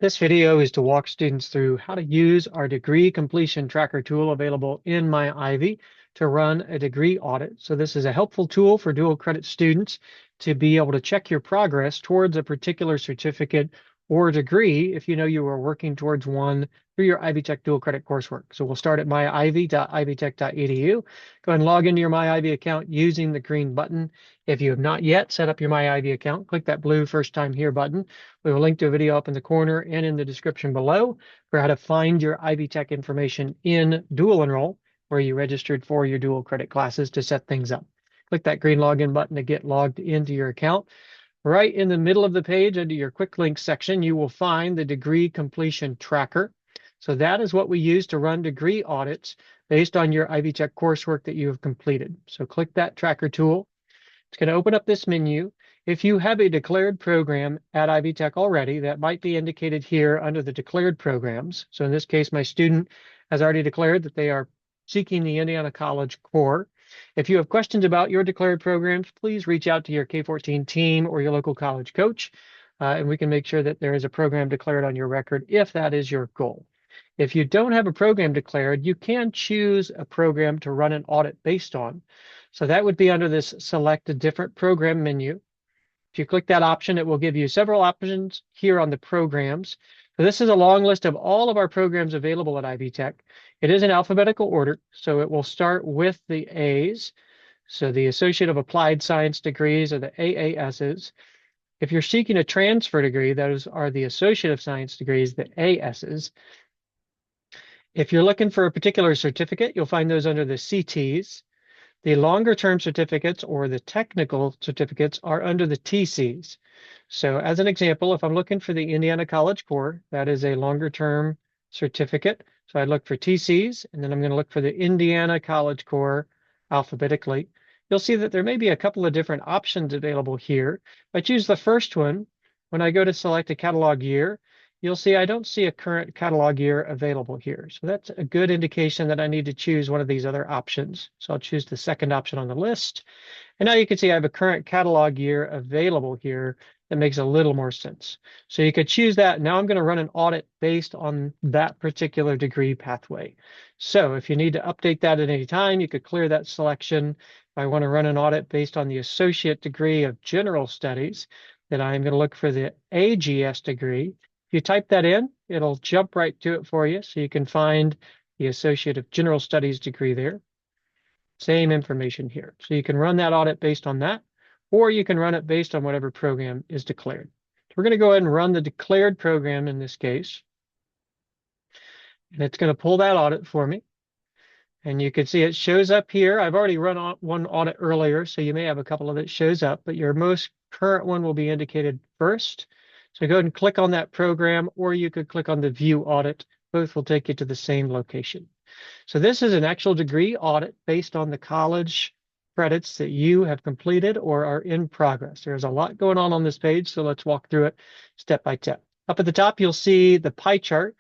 This video is to walk students through how to use our degree completion tracker tool available in MyIvy to run a degree audit. So this is a helpful tool for dual credit students to be able to check your progress towards a particular certificate or degree if you know you are working towards one through your Ivy Tech dual credit coursework. So we'll start at myivy.ivytech.edu. Go ahead and log into your MyIvy account using the green button. If you have not yet set up your MyIvy account, click that blue First Time Here button. We will link to a video up in the corner and in the description below for how to find your Ivy Tech information in Dual Enroll, where you registered for your dual credit classes to set things up. Click that green login button to get logged into your account. Right in the middle of the page, under your quick links section, you will find the degree completion tracker. So that is what we use to run degree audits based on your Ivy Tech coursework that you have completed. So click that tracker tool. It's going to open up this menu. If you have a declared program at Ivy Tech already, that might be indicated here under the declared programs. So in this case, my student has already declared that they are seeking the Indiana College Core. If you have questions about your declared programs, please reach out to your K-14 team or your local college coach, and we can make sure that there is a program declared on your record if that is your goal. If you don't have a program declared, you can choose a program to run an audit based on. So that would be under this select a different program menu. If you click that option, it will give you several options here on the programs. So this is a long list of all of our programs available at Ivy Tech. It is in alphabetical order, so it will start with the A's. So the Associate of Applied Science degrees are the AASs. If you're seeking a transfer degree, those are the Associate of Science degrees, the ASs. If you're looking for a particular certificate, you'll find those under the CTs. The longer term certificates or the technical certificates are under the TCs. So as an example, if I'm looking for the Indiana College Core, that is a longer term certificate. So I look for TCs, and then I'm going to look for the Indiana College Core alphabetically. You'll see that there may be a couple of different options available here. If I choose the first one, when I go to select a catalog year, you'll see I don't see a current catalog year available here. So that's a good indication that I need to choose one of these other options. So I'll choose the second option on the list. And now you can see I have a current catalog year available here that makes a little more sense. So you could choose that. Now I'm going to run an audit based on that particular degree pathway. So if you need to update that at any time, you could clear that selection. If I want to run an audit based on the associate degree of general studies, then I'm going to look for the AGS degree. If you type that in, it'll jump right to it for you. So you can find the Associate of General Studies degree there. Same information here. So you can run that audit based on that, or you can run it based on whatever program is declared. So we're going to go ahead and run the declared program in this case. And it's going to pull that audit for me. And you can see it shows up here. I've already run one audit earlier, so you may have a couple of it shows up, but your most current one will be indicated first. So go ahead and click on that program, or you could click on the view audit. Both will take you to the same location. So this is an actual degree audit based on the college credits that you have completed or are in progress. There's a lot going on this page, so let's walk through it step by step. Up at the top, you'll see the pie chart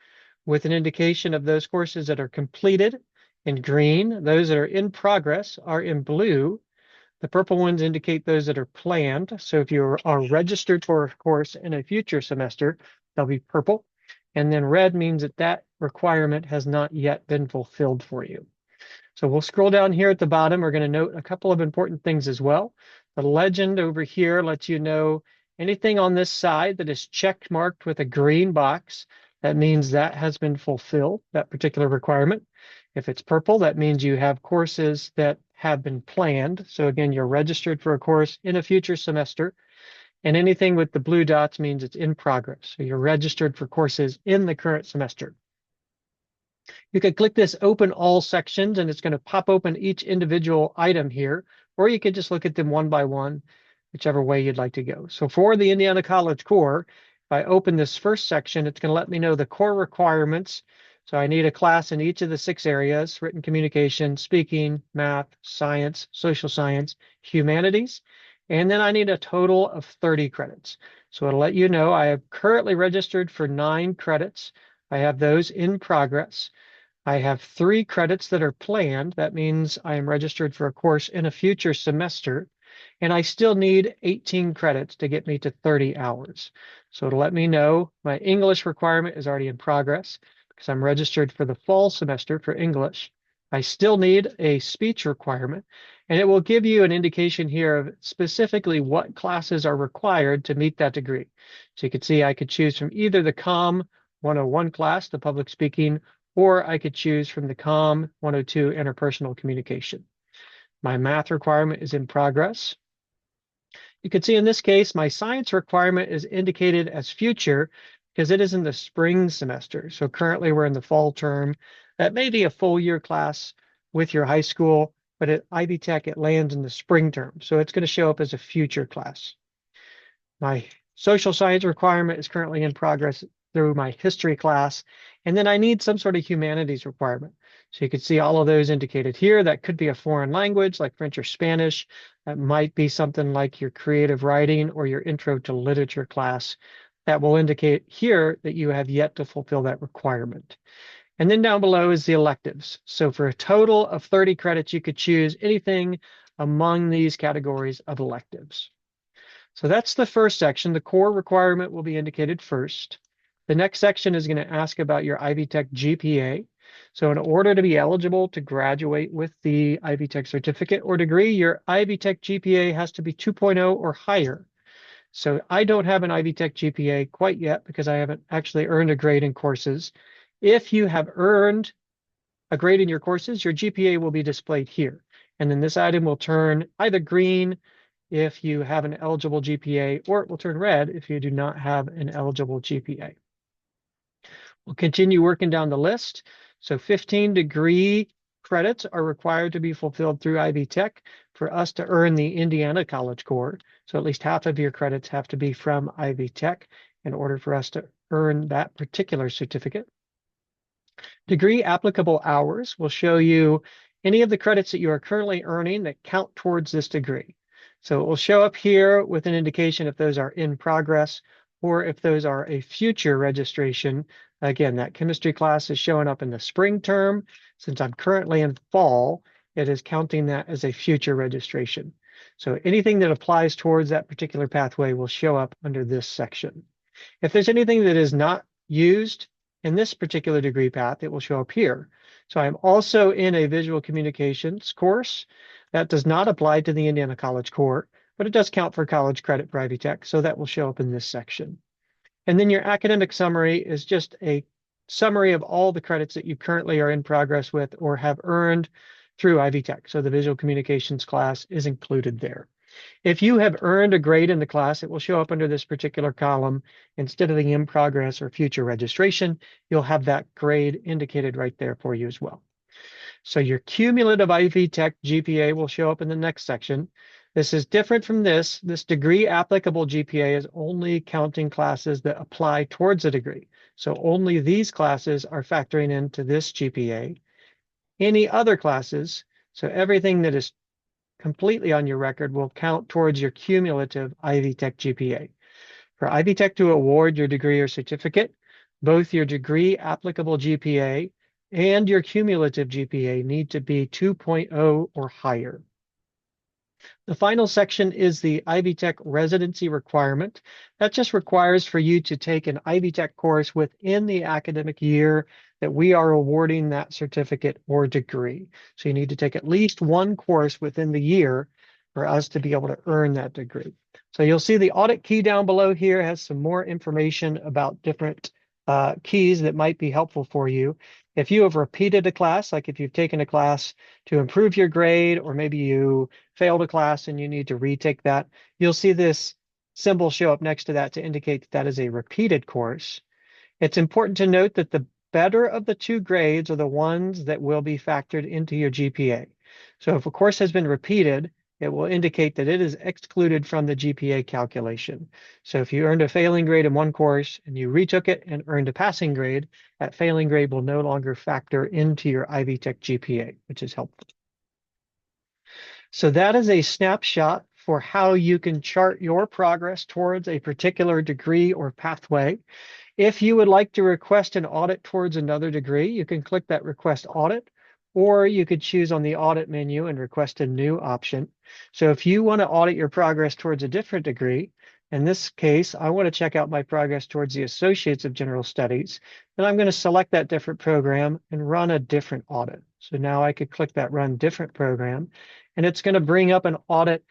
with an indication of those courses that are completed in green. Those that are in progress are in blue. The purple ones indicate those that are planned. So if you are registered for a course in a future semester, they'll be purple. And then red means that that requirement has not yet been fulfilled for you. So we'll scroll down here at the bottom. We're going to note a couple of important things as well. The legend over here lets you know anything on this side that is check marked with a green box. That means that has been fulfilled, that particular requirement. If it's purple, that means you have courses that have been planned. So again, you're registered for a course in a future semester. And anything with the blue dots means it's in progress. So you're registered for courses in the current semester. You can click this open all sections and it's going to pop open each individual item here, or you can just look at them one by one, whichever way you'd like to go. So for the Indiana College Core, if I open this first section, it's going to let me know the core requirements. So I need a class in each of the 6 areas: written communication, speaking, math, science, social science, humanities. And then I need a total of 30 credits. So it'll let you know I have currently registered for 9 credits. I have those in progress. I have 3 credits that are planned. That means I am registered for a course in a future semester. and I still need 18 credits to get me to 30 hours. So to let me know, my English requirement is already in progress because I'm registered for the fall semester for English. I still need a speech requirement, and it will give you an indication here of specifically what classes are required to meet that degree. So you can see I could choose from either the COM 101 class, the public speaking, or I could choose from the COM 102 interpersonal communication. My math requirement is in progress. You can see in this case, my science requirement is indicated as future because it is in the spring semester. So currently we're in the fall term. That may be a full year class with your high school, but at Ivy Tech, it lands in the spring term. So it's going to show up as a future class. My social science requirement is currently in progress through my history class. And then I need some sort of humanities requirement. So you can see all of those indicated here. That could be a foreign language like French or Spanish. That might be something like your creative writing or your intro to literature class. That will indicate here that you have yet to fulfill that requirement. And then down below is the electives. So for a total of 30 credits, you could choose anything among these categories of electives. So that's the first section. The core requirement will be indicated first. The next section is going to ask about your Ivy Tech GPA. So in order to be eligible to graduate with the Ivy Tech certificate or degree, your Ivy Tech GPA has to be 2.0 or higher. So I don't have an Ivy Tech GPA quite yet because I haven't actually earned a grade in courses. If you have earned a grade in your courses, your GPA will be displayed here. And then this item will turn either green if you have an eligible GPA, or it will turn red if you do not have an eligible GPA. We'll continue working down the list. So 15 degree credits are required to be fulfilled through Ivy Tech for us to earn the Indiana College Core. So at least half of your credits have to be from Ivy Tech in order for us to earn that particular certificate. Degree applicable hours will show you any of the credits that you are currently earning that count towards this degree. So it will show up here with an indication if those are in progress or if those are a future registration. Again, that chemistry class is showing up in the spring term. Since I'm currently in fall, it is counting that as a future registration. So anything that applies towards that particular pathway will show up under this section. If there's anything that is not used in this particular degree path, it will show up here. So I'm also in a visual communications course. That does not apply to the Indiana College Core, but it does count for college credit for Ivy Tech, so that will show up in this section. And then your academic summary is just a summary of all the credits that you currently are in progress with or have earned through Ivy Tech. So the visual communications class is included there. If you have earned a grade in the class, it will show up under this particular column. Instead of the in progress or future registration, you'll have that grade indicated right there for you as well. So your cumulative Ivy Tech GPA will show up in the next section. This is different from this. This degree applicable GPA is only counting classes that apply towards a degree. So only these classes are factoring into this GPA. Any other classes, so everything that is completely on your record will count towards your cumulative Ivy Tech GPA. For Ivy Tech to award your degree or certificate, both your degree applicable GPA and your cumulative GPA need to be 2.0 or higher. The final section is the Ivy Tech residency requirement. That just requires for you to take an Ivy Tech course within the academic year that we are awarding that certificate or degree. So you need to take at least one course within the year for us to be able to earn that degree. So you'll see the audit key down below here has some more information about different keys that might be helpful for you. If you have repeated a class, like if you've taken a class to improve your grade, or maybe you failed a class and you need to retake that, you'll see this symbol show up next to that to indicate that that is a repeated course. It's important to note that the better of the two grades are the ones that will be factored into your GPA. So if a course has been repeated, it will indicate that it is excluded from the GPA calculation. So if you earned a failing grade in one course and you retook it and earned a passing grade, that failing grade will no longer factor into your Ivy Tech GPA, which is helpful. So that is a snapshot for how you can chart your progress towards a particular degree or pathway. If you would like to request an audit towards another degree, you can click that request audit, or you could choose on the audit menu and request a new option. So if you want to audit your progress towards a different degree, in this case, I want to check out my progress towards the Associates of General Studies, then I'm going to select that different program and run a different audit. So now I could click that Run Different Program, and it's going to bring up an audit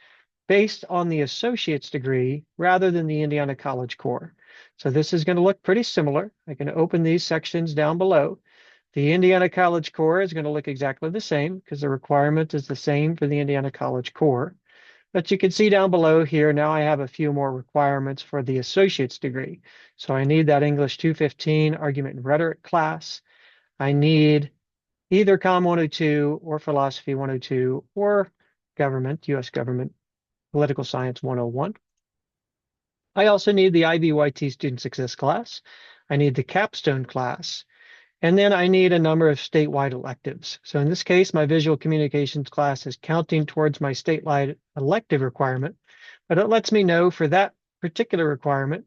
based on the associate's degree rather than the Indiana College Core. So this is going to look pretty similar. I can open these sections down below. The Indiana College Core is going to look exactly the same because the requirement is the same for the Indiana College Core. But you can see down below here, now I have a few more requirements for the associate's degree. So I need that English 215 Argument and Rhetoric class. I need either Com 102 or Philosophy 102 or Government, U.S. Government, Political Science 101. I also need the IVYT Student Success class. I need the Capstone class. And then I need a number of statewide electives. So in this case, my visual communications class is counting towards my statewide elective requirement, but it lets me know for that particular requirement,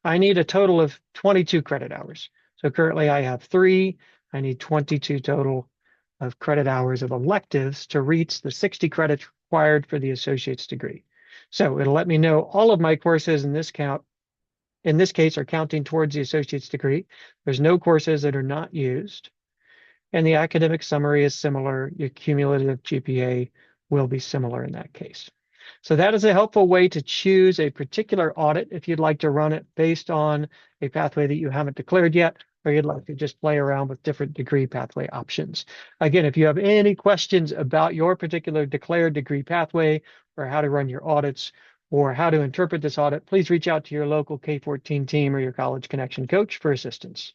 I need a total of 22 credit hours. So currently I have 3, I need 22 total of credit hours of electives to reach the 60 credits required for the associate's degree. So it'll let me know all of my courses in this case are counting towards the associate's degree. There's no courses that are not used. And the academic summary is similar. Your cumulative GPA will be similar in that case. So that is a helpful way to choose a particular audit if you'd like to run it based on a pathway that you haven't declared yet, or you'd like to just play around with different degree pathway options. Again, if you have any questions about your particular declared degree pathway or how to run your audits, or how to interpret this audit, please reach out to your local K-14 team or your College Connection coach for assistance.